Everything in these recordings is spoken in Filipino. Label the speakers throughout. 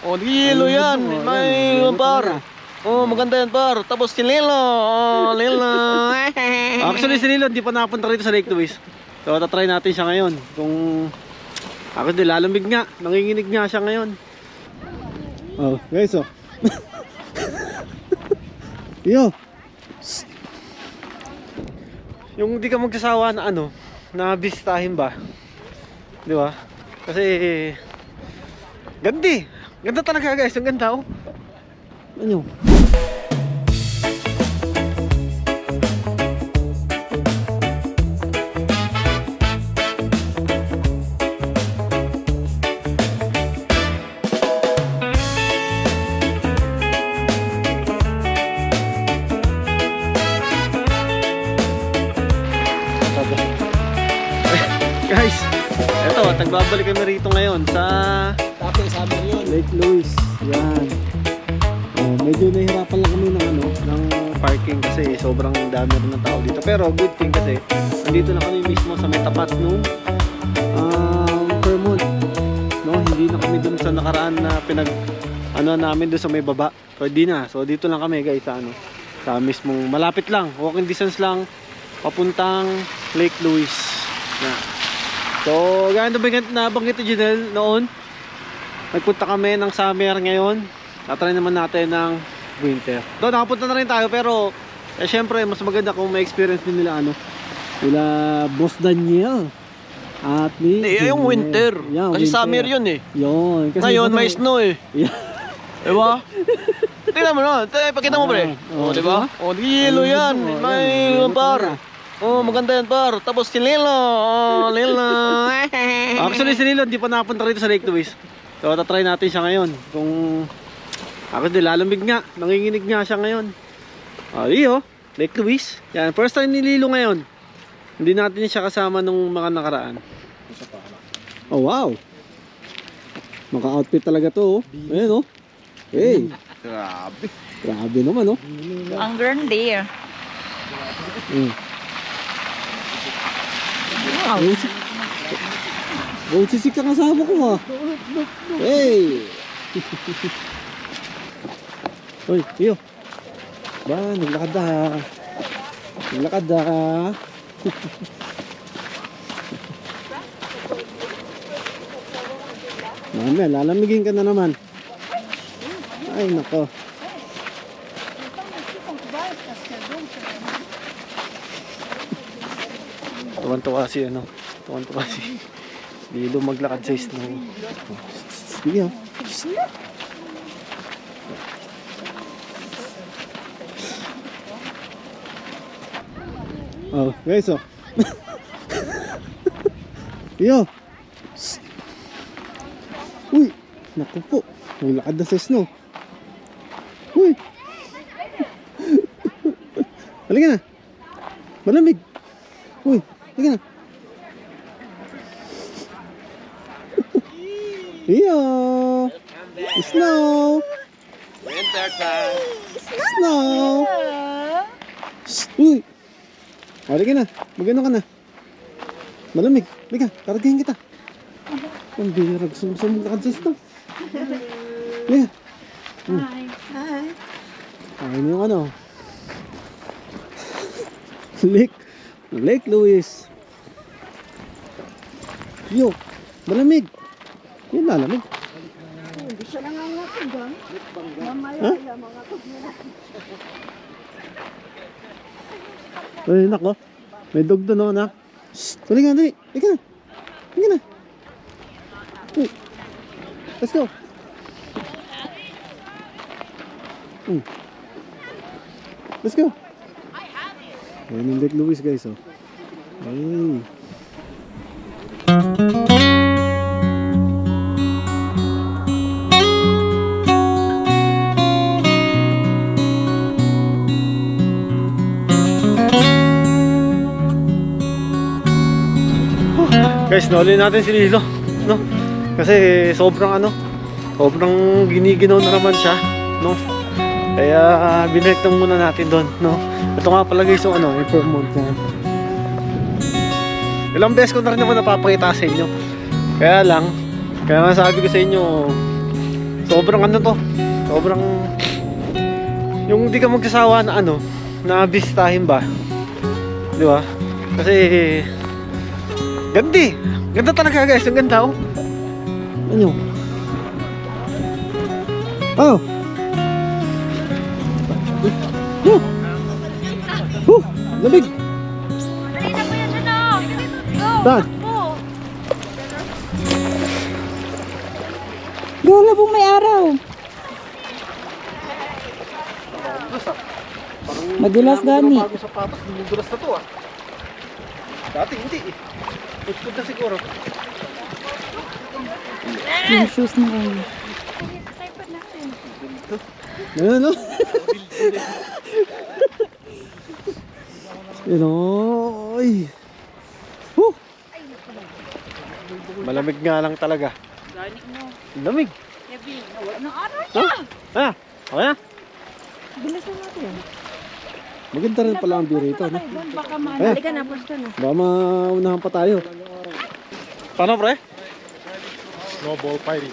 Speaker 1: Oh, Lilo yan. May par. Oh, maganda yan par. Tapos si Lilo. Oh, Lilo.
Speaker 2: Actually si Lilo hindi pa napunta rito sa Lake Louise. So tatry natin siya ngayon. Kung ako din lalamig nga, nanginginig nga siya ngayon. Oh, guys oh. Yo. Yung di ka magsasawa na ano, na bisitahin ba? Di ba? Kasi ganda talaga guys, ang ganda oh. Ano? Guys, eto, nagbabalik kami rito ngayon sa Lake Louise. Yan. Oh, medyo nahihirapan lang kami ng ng parking kasi sobrang dami rin ng tao dito. Pero good thing kasi nandito na kami mismo sa may tapat nung Fairmont. No, hindi na kami dun sa nakaraan na namin dun sa may baba. So di na. So dito lang kami guys sa sa mismong malapit lang, walking distance lang papuntang Lake Louise. Yan. So, gano'n na nabanggit ni Janelle noon, nagpunta kami ng summer ngayon. Tatry naman natin ng winter. Doon, nakapunta na rin tayo pero syempre, mas maganda kung may experience din nila nila Boss Daniel at ni
Speaker 1: yung winter.
Speaker 2: Yeah,
Speaker 1: kasi
Speaker 2: winter.
Speaker 1: summer yun eh.
Speaker 2: Yun. Kasi
Speaker 1: ngayon may snow eh.
Speaker 2: Yeah.
Speaker 1: Diba? Tingnan mo na. Pakita mo pre. Oh, diba? Oh, Lilo yan. May par. Oh, maganda yan par. Tapos si Lilo. Oh, Lilo.
Speaker 2: Actually si Lilo hindi pa napunta rito sa Lake Louise. So tatry natin siya ngayon. Kung ako din lalamig nga, nanginginig nga siya ngayon. Iyo, Lake Louise. Yan, first time ni Lilo ngayon. Hindi natin siya kasama nung mga nakaraan. Oh wow. Maka-outfit talaga to oh. Ayun oh. Hey. Grabe naman oh.
Speaker 3: Ang grande.
Speaker 2: Wow. Oh, sisik ka kasama ko ha. Hey. Hoy, iyo. Ba, naglakad na. Naglakad na. Mami, lalamigin ka na naman. Ay, nako. Tuwan-tuwa si tuwan-tuwa si Lilo maglakad sa snow. Sige oh. Oh, guys oh. Yo. Uy, naku po. Maglakad na sa snow. Uy. Halika na. Malamig. Uy, halika na. Iyo. Snow.
Speaker 1: Winter time.
Speaker 2: Snow. Uy. Halika na. Magano ka na. Malamig. Halika, karagahin kita. Ang bihira. Gusto mo maglakad sa snow. Halika.
Speaker 3: Hi.
Speaker 2: Ayun yung Lake Louise. Yo, malamig. Yan lalamig.
Speaker 3: Hindi siya nangangakot doon. Mamaya sila mga kagmira.
Speaker 2: Ay, nako. May dog doon, no, anak. Shhh, dali ka, dali. Dali ka na. Dali ka na. Let's go. Let's go. Ayan yung Lake Louise, guys, oh. Ay. Guys, nauli natin si Lilo, no? Kasi sobrang sobrang giniginaw na naman siya, no? Kaya binaliktang muna natin doon, no? Ito nga pala guys, yung Fairmont na. Ilang beses ko na rin naman napapakita sa inyo. Kaya nga sabi ko sa inyo, Sobrang ano to. Sobrang yung di ka magsasawa na ano, na bisitahin ba? Di ba? Kasi ganda. Ganda talaga guys, ang ganda oh. Ano? Oh. Lamig.
Speaker 3: Dali na po yan dyan o. Go.
Speaker 2: Saan?
Speaker 3: Takbo. Go, labong may araw. Madulas gani.
Speaker 2: Bago sapatos, madulas na to ah. Dati hindi eh. Putput na siguro.
Speaker 3: Yung shoes na rin.
Speaker 2: Ayan o. Ayan o. Ay. Huh. Malamig nga lang talaga. Lamig. Ha? Ha? Okay na?
Speaker 3: Bilis na natin.
Speaker 2: Maganda rin pala ang beer rito, no?
Speaker 3: Baka
Speaker 2: Eh.
Speaker 3: mahalika na po siya.
Speaker 2: Baka maunahan pa tayo. Paano, pre?
Speaker 1: Snowball fighting.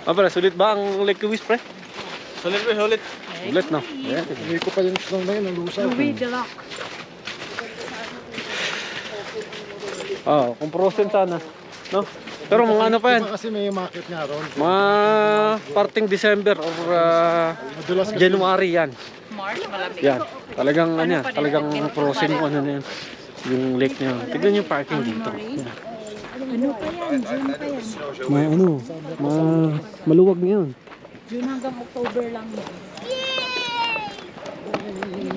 Speaker 2: Pre, sulit ba ang Lake Louise, pre?
Speaker 1: Sulit pre, sulit.
Speaker 2: Sulit, no? Ayan.
Speaker 1: Hindi ko pa yung snow na yun, ang lusaw.
Speaker 3: Louis de Lac.
Speaker 2: Kung frozen sana. No? Pero mga ano pa yan?
Speaker 1: Kasi may market nga ron.
Speaker 2: Mga parting December or January yan.
Speaker 3: March, malamig.
Speaker 2: Yan. Talagang ano yan, talagang frozen yung ano na yan. Yung lake niya. Tignan yung parking dito. Yan.
Speaker 3: Ano pa yan? June pa yan.
Speaker 2: Maluwag ngayon.
Speaker 3: June hanggang October lang yan.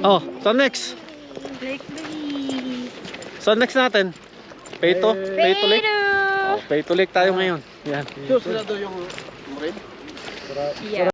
Speaker 2: Oh, so next.
Speaker 3: Lake Louise.
Speaker 2: So next natin. Payto Lake. Oh, Payto Lake tayo ngayon. Yan.
Speaker 1: Sila daw yung
Speaker 3: Yeah.